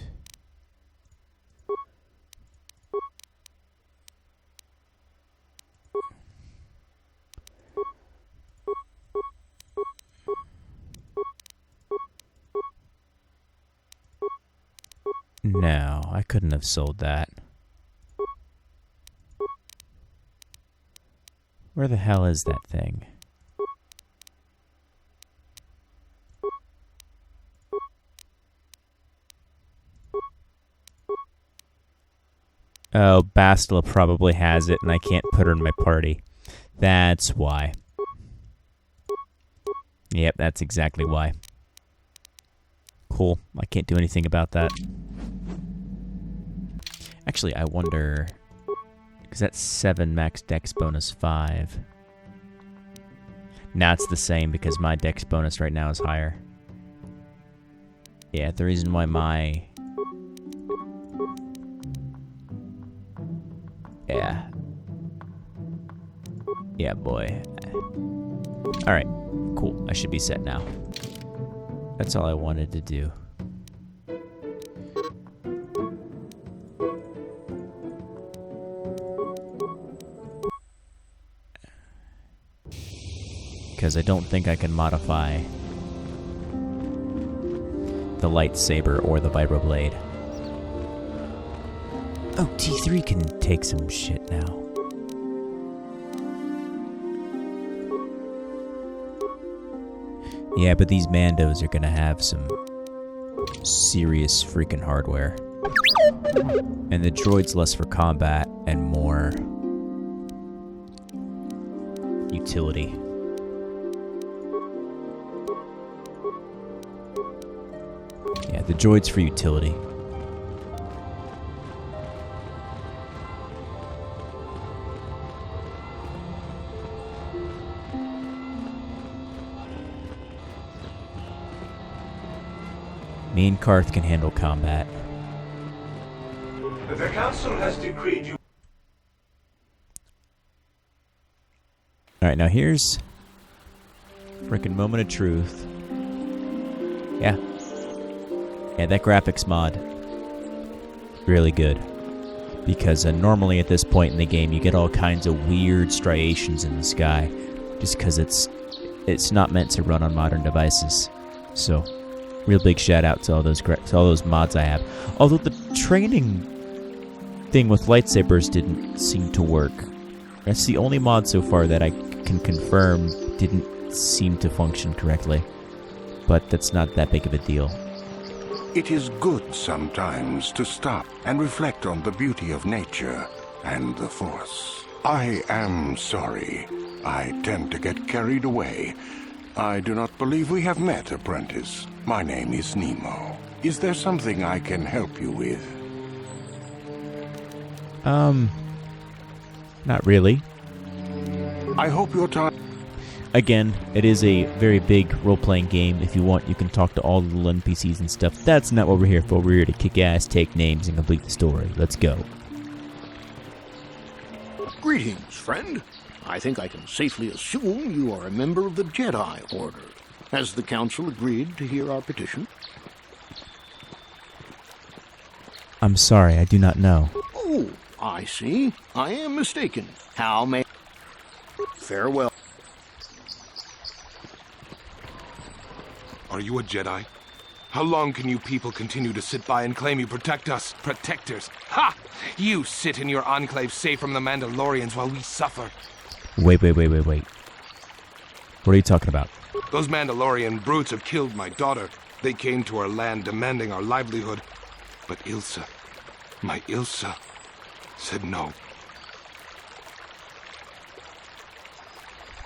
[SPEAKER 1] no, I couldn't have sold that. Where the hell is that thing? Oh, Bastila probably has it, and I can't put her in my party. That's why. Yep, that's exactly why. Cool. I can't do anything about that. Actually, I wonder... Because that's 7, max dex bonus 5. Now it's the same because my dex bonus right now is higher. Yeah, the reason why my... Yeah. Yeah, boy. Alright, cool. I should be set now. That's all I wanted to do. Because I don't think I can modify the lightsaber or the vibroblade. Oh, T3 can take some shit now. Yeah, but these Mandos are gonna have some serious freaking hardware. And the droid's less for combat and more utility. Yeah, the droid's for utility. Me and Karth can handle combat.
[SPEAKER 11] The council has decreed you.
[SPEAKER 1] Alright, now here's frickin' moment of truth. Yeah. Yeah, that graphics mod, really good. Because normally at this point in the game, you get all kinds of weird striations in the sky, just because it's not meant to run on modern devices. So, real big shout out to all those mods I have. Although the training thing with lightsabers didn't seem to work. That's the only mod so far that I can confirm didn't seem to function correctly. But that's not that big of a deal.
[SPEAKER 12] It is good sometimes to stop and reflect on the beauty of nature and the Force. I am sorry. I tend to get carried away. I do not believe we have met, apprentice. My name is Nemo. Is there something I can help you with?
[SPEAKER 1] Not really.
[SPEAKER 12] I hope your time...
[SPEAKER 1] Again, it is a very big role-playing game. If you want, you can talk to all the little NPCs and stuff. That's not what we're here for. We're here to kick ass, take names, and complete the story. Let's go.
[SPEAKER 11] Greetings, friend. I think I can safely assume you are a member of the Jedi Order. Has the Council agreed to hear our petition?
[SPEAKER 1] I'm sorry, I do not know.
[SPEAKER 11] Oh, I see. I am mistaken. How may... Farewell.
[SPEAKER 13] Are you a Jedi? How long can you people continue to sit by and claim you protect us? Protectors? Ha! You sit in your enclave safe from the Mandalorians while we suffer.
[SPEAKER 1] Wait. What are you talking about?
[SPEAKER 13] Those Mandalorian brutes have killed my daughter. They came to our land demanding our livelihood. But Ilsa, my Ilsa, said no.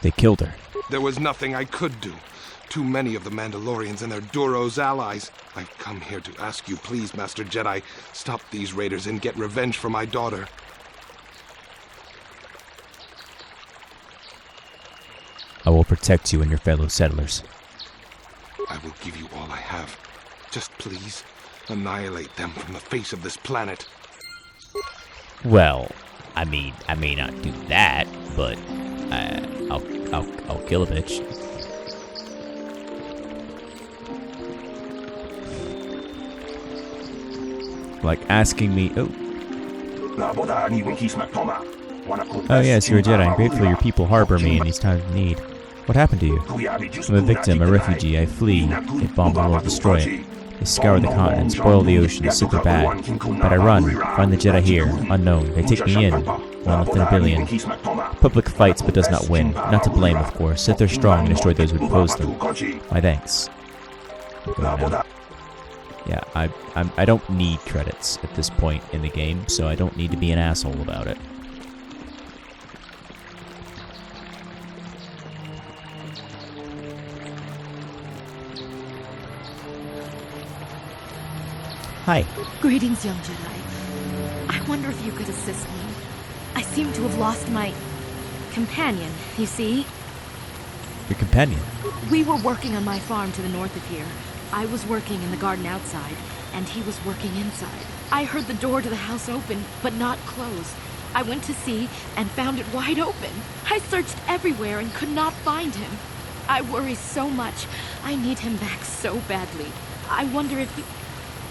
[SPEAKER 1] They killed her.
[SPEAKER 13] There was nothing I could do. Too many of the Mandalorians and their Duros allies. I've come here to ask you, please, Master Jedi, stop these raiders and get revenge for my daughter.
[SPEAKER 1] I will protect you and your fellow settlers.
[SPEAKER 13] I will give you all I have. Just please, annihilate them from the face of this planet.
[SPEAKER 1] Well, I mean, I may not do that, but I'll kill a bitch. Like asking me, oh yes, you're a Jedi. I'm grateful your people harbor me in these times of need. What happened to you? I'm a victim, a refugee. I flee. They bomb the world, destroy it. They scour the continent, spoil the oceans, super bad. But I run, find the Jedi here, unknown. They take me in, one within a billion. Public fights but does not win. Not to blame, of course. If they're strong and destroy those who oppose them. My thanks. Yeah, I don't need credits at this point in the game, so I don't need to be an asshole about it. Hi.
[SPEAKER 14] Greetings, young Jedi. I wonder if you could assist me. I seem to have lost my companion, you see?
[SPEAKER 1] Your companion?
[SPEAKER 14] We were working on my farm to the north of here. I was working in the garden outside, and he was working inside. I heard the door to the house open, but not close. I went to see and found it wide open. I searched everywhere and could not find him. I worry so much. I need him back so badly. I wonder if he...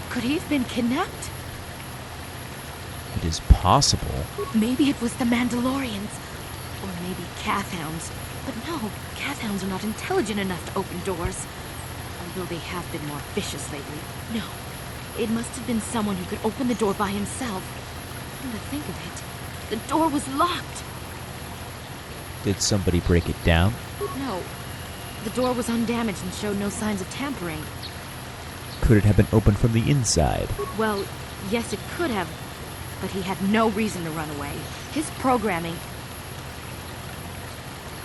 [SPEAKER 14] Could he have been kidnapped?
[SPEAKER 1] It is possible.
[SPEAKER 14] Maybe it was the Mandalorians. Or maybe Cathhounds. But no, Cathhounds are not intelligent enough to open doors. Although they have been more vicious lately. No, it must have been someone who could open the door by himself. Come to think of it, the door was locked.
[SPEAKER 1] Did somebody break it down?
[SPEAKER 14] No, the door was undamaged and showed no signs of tampering.
[SPEAKER 1] Could it have been opened from the inside?
[SPEAKER 14] Well, yes, it could have, but he had no reason to run away. His programming...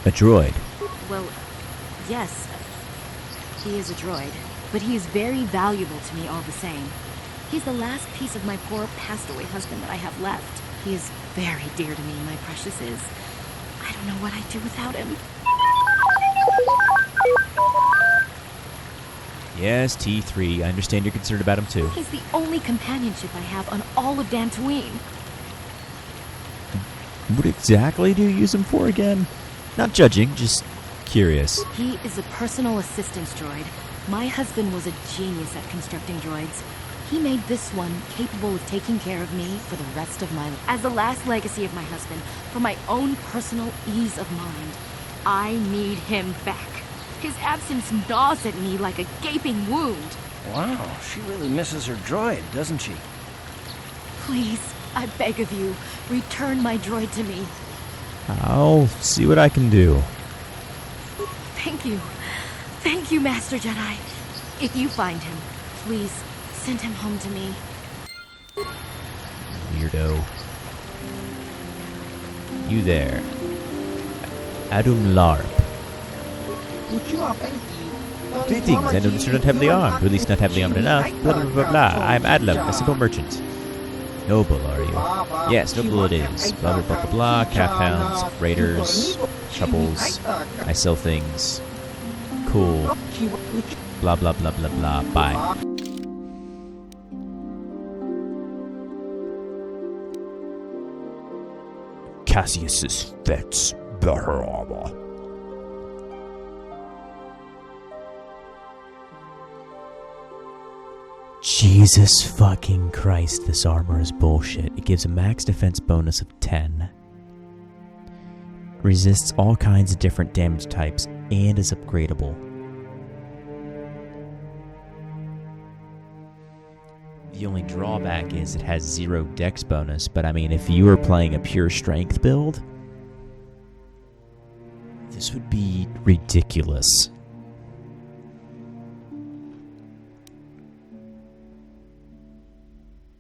[SPEAKER 1] A droid?
[SPEAKER 14] Well, yes, he is a droid, but he is very valuable to me all the same. He's the last piece of my poor passed-away husband that I have left. He is very dear to me, my precious is. I don't know what I'd do without him.
[SPEAKER 1] Yes, T3. I understand you're concerned about him too.
[SPEAKER 14] He's the only companionship I have on all of Dantooine.
[SPEAKER 1] What exactly do you use him for again? Not judging, just curious.
[SPEAKER 14] He is a personal assistance droid. My husband was a genius at constructing droids. He made this one capable of taking care of me for the rest of my life. As the last legacy of my husband, for my own personal ease of mind, I need him back. His absence gnaws at me like a gaping wound.
[SPEAKER 3] Wow, she really misses her droid, doesn't she?
[SPEAKER 14] Please, I beg of you, return my droid to me.
[SPEAKER 1] I'll see what I can do.
[SPEAKER 14] Thank you. Thank you, Master Jedi. If you find him, please send him home to me.
[SPEAKER 1] Weirdo. You there. Adum Larp. Greetings, I notice you're not heavily armed, or at least not heavily armed enough. Blah blah blah blah. I'm Adlam, a simple merchant. Noble, are you? Yes, noble it is. Blah blah blah blah blah. Calfhounds, raiders, troubles. I sell things. Cool. Blah blah blah blah blah. Bye. Cassius suspects Bahama. Jesus fucking Christ, this armor is bullshit. It gives a max defense bonus of 10. Resists all kinds of different damage types and is upgradable. The only drawback is it has 0 dex bonus, but I mean, if you were playing a pure strength build, this would be ridiculous.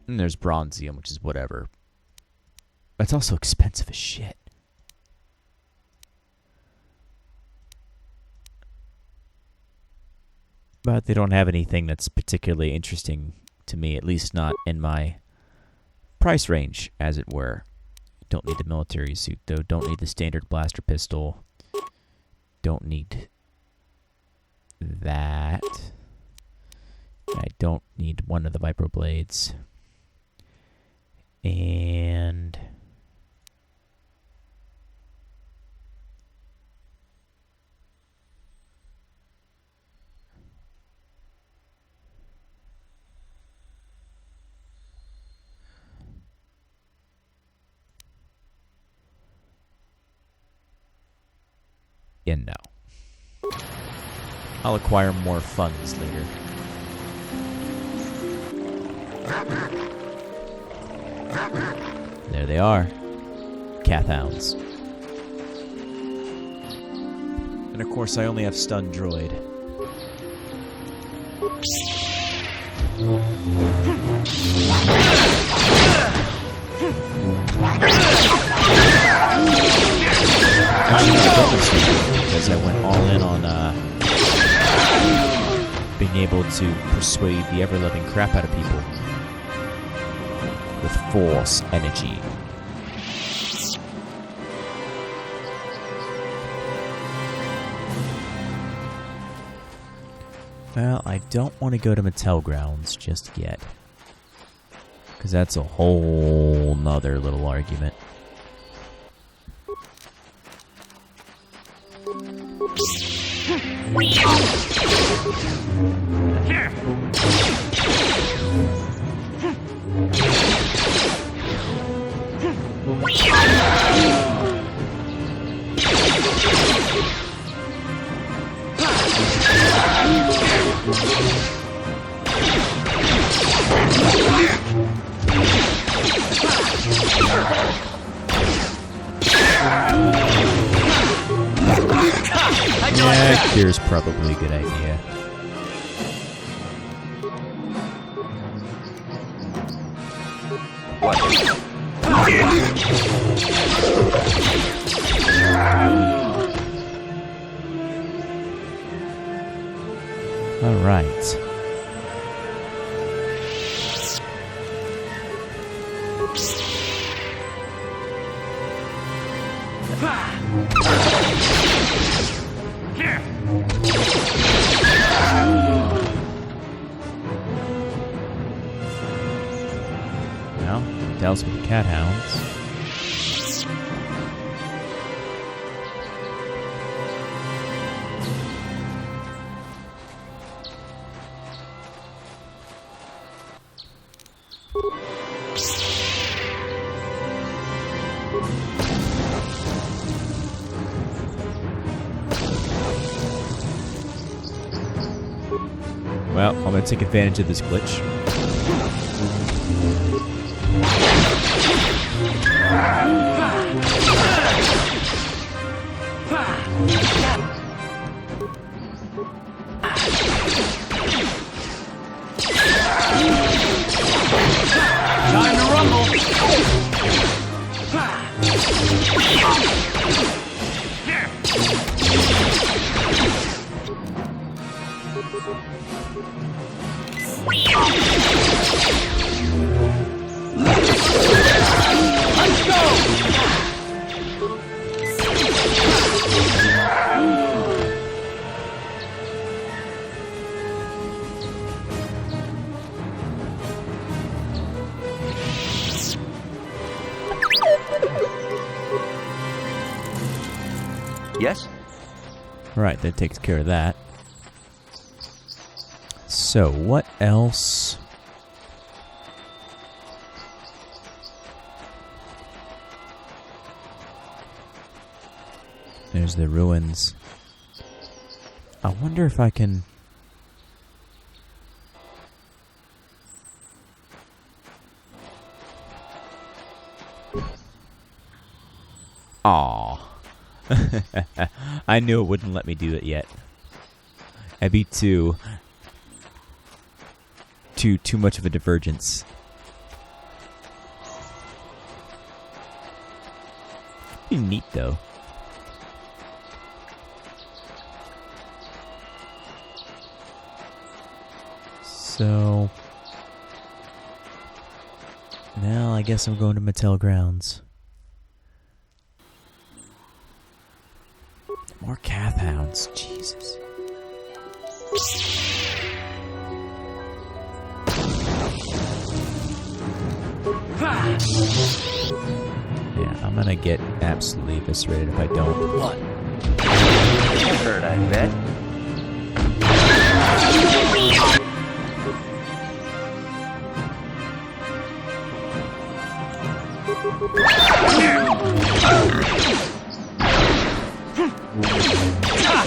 [SPEAKER 1] And there's Bronzium, which is whatever. That's also expensive as shit. But they don't have anything that's particularly interesting to me, at least not in my price range, as it were. Don't need the military suit, though. Don't need the standard blaster pistol. Don't need that. I don't need one of the Vibro Blades. And yeah, no. I'll acquire more funds later. There they are. Cathhounds. And of course I only have stun droid. Because I went all in on being able to persuade the ever-loving crap out of people with force energy. Well, I don't want to go to Mattel Grounds just yet. Because that's a whole nother little argument. Yeah, cure's probably a good idea. All right. Well, Dells with the cat hounds. Well, I'm going to take advantage of this glitch.
[SPEAKER 15] Time to rumble! Let's go!
[SPEAKER 16] Yes?
[SPEAKER 1] Right, that takes care of that. So, what else? There's the ruins. I wonder if I can... Aww. I knew it wouldn't let me do it yet. Ep11. Too much of a divergence. Pretty neat though. So now I guess I'm going to Mattel Grounds. More Cath Hounds, Jesus. Yeah, I'm gonna get absolutely eviscerated if I don't.
[SPEAKER 16] What? Hurt, I bet.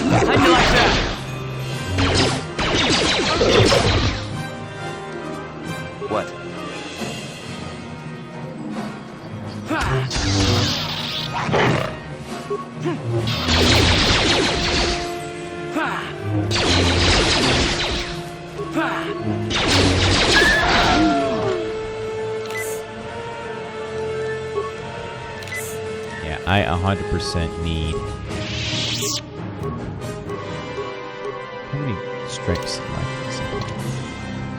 [SPEAKER 15] How'd you like that?
[SPEAKER 16] What?
[SPEAKER 1] Yeah, I 100% need... How many strikes am I using?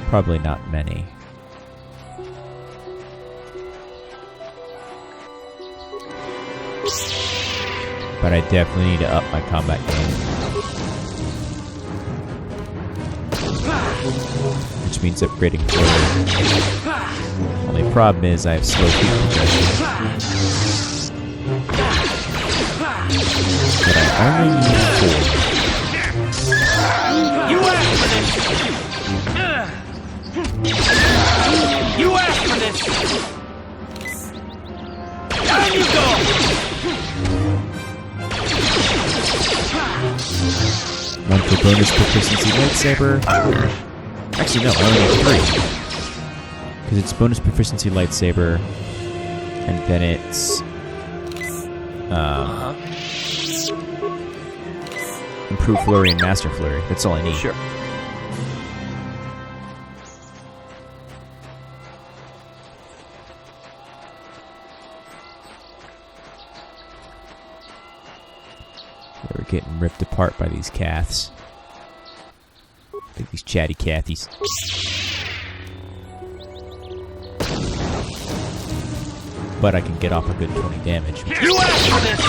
[SPEAKER 1] Probably not many. But I definitely need to up my combat game. which means upgrading flurry. Only problem is I have slow feet progression. But I only need 4.
[SPEAKER 15] You asked for this! You asked for this! Down you go!
[SPEAKER 1] One for bonus proficiency lightsaber. Actually, no, I only need 3. Because it's bonus proficiency lightsaber, and then it's improved flurry and master flurry. That's all I need.
[SPEAKER 16] Sure.
[SPEAKER 1] We're getting ripped apart by these Caths. I think these chatty Cathies. But I can get off a good 20 damage.
[SPEAKER 15] You asked for this!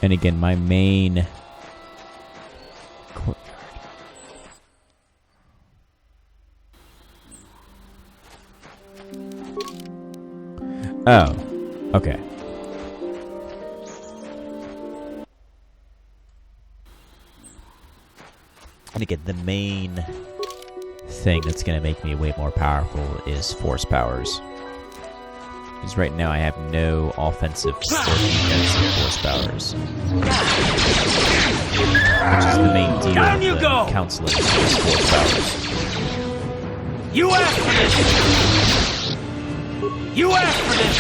[SPEAKER 1] And again, my main courtyard. Oh, okay. And again, the main thing that's going to make me way more powerful is force powers. Because right now I have no offensive or defensive force powers. Which is the main deal
[SPEAKER 15] Down
[SPEAKER 1] of
[SPEAKER 15] you
[SPEAKER 1] the
[SPEAKER 15] go!
[SPEAKER 1] counseling is force powers.
[SPEAKER 15] You asked for this! You asked for this!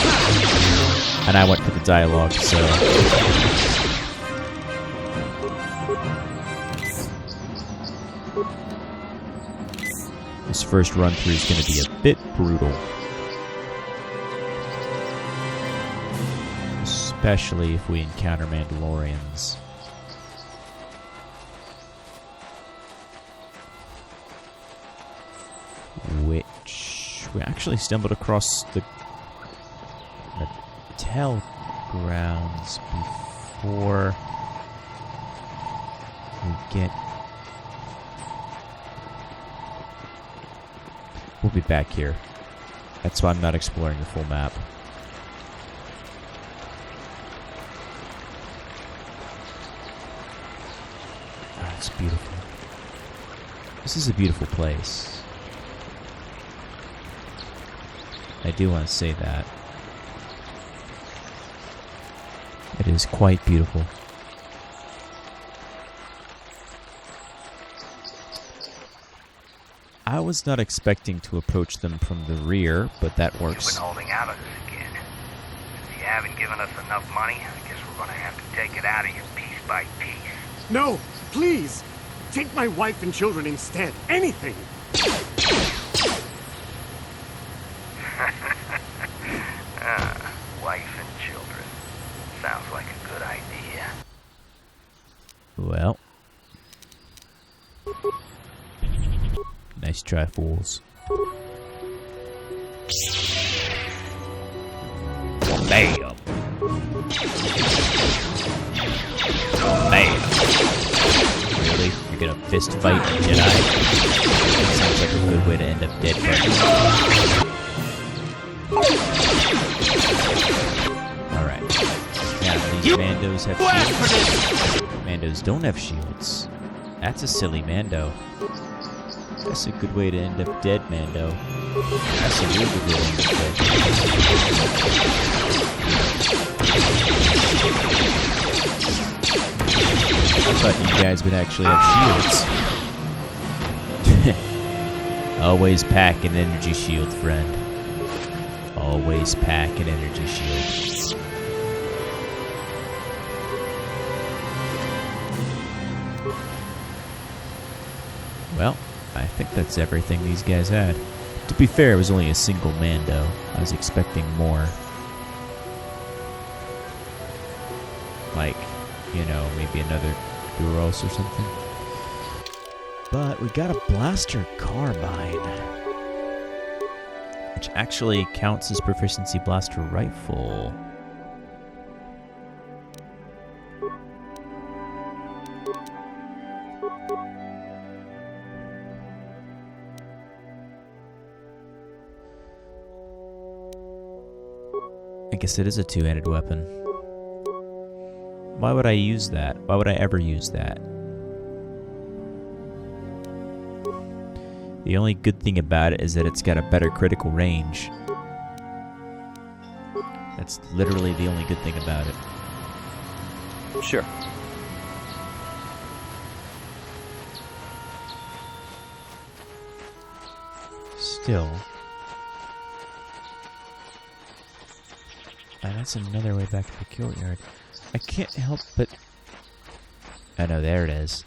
[SPEAKER 1] And I went for the dialogue, so... This first run-through is going to be a bit brutal. Especially if we encounter Mandalorians. Which we actually stumbled across the Tell grounds before we get... We'll be back here. That's why I'm not exploring the full map. Oh, it's beautiful. This is a beautiful place. I do want to say that. It is quite beautiful. I was not expecting to approach them from the rear, but that works.
[SPEAKER 17] You've been holding out on us again. If you haven't given us enough money, I guess we're gonna have to take it out of you piece by piece.
[SPEAKER 18] No, please! Take my wife and children instead. Anything!
[SPEAKER 17] Wife and children. Sounds like a good idea.
[SPEAKER 1] Well. Nice try, fools. Bam! Bam! Really? You're gonna fist fight a Jedi? Sounds like a good way to end up dead, buddy. Alright. Now, these Mandos have shields. Mandos don't have shields. That's a silly Mando. That's a good way to end up dead, Mando. That's a real good way to end up dead. I thought you guys would actually have shields. Always pack an energy shield, friend. Always pack an energy shield. Well, I think that's everything these guys had. To be fair, it was only a single Mando. I was expecting more. Like, you know, maybe another Duros or something. But we got a blaster carbine, which actually counts as proficiency blaster rifle. I guess it is a two-handed weapon. Why would I use that? Why would I ever use that? The only good thing about it is that it's got a better critical range. That's literally the only good thing about it.
[SPEAKER 16] Sure.
[SPEAKER 1] Still. And that's another way back to the courtyard. I can't help but... Oh no, there it is.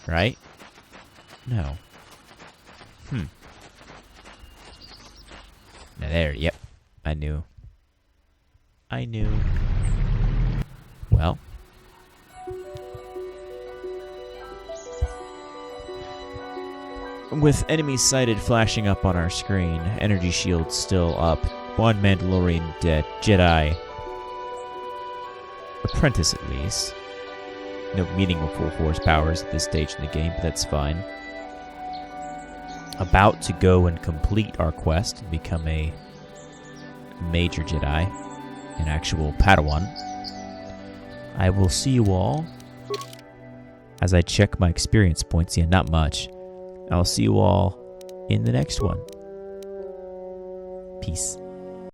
[SPEAKER 1] Right? No. Now there, yep. I knew. Well. With enemies sighted flashing up on our screen, energy shields still up, one Mandalorian dead, Jedi. Apprentice at least. No meaningful force powers at this stage in the game, but that's fine. About to go and complete our quest and become a major Jedi, an actual Padawan. I will see you all as I check my experience points. Yeah, not much. I'll see you all in the next one. Peace.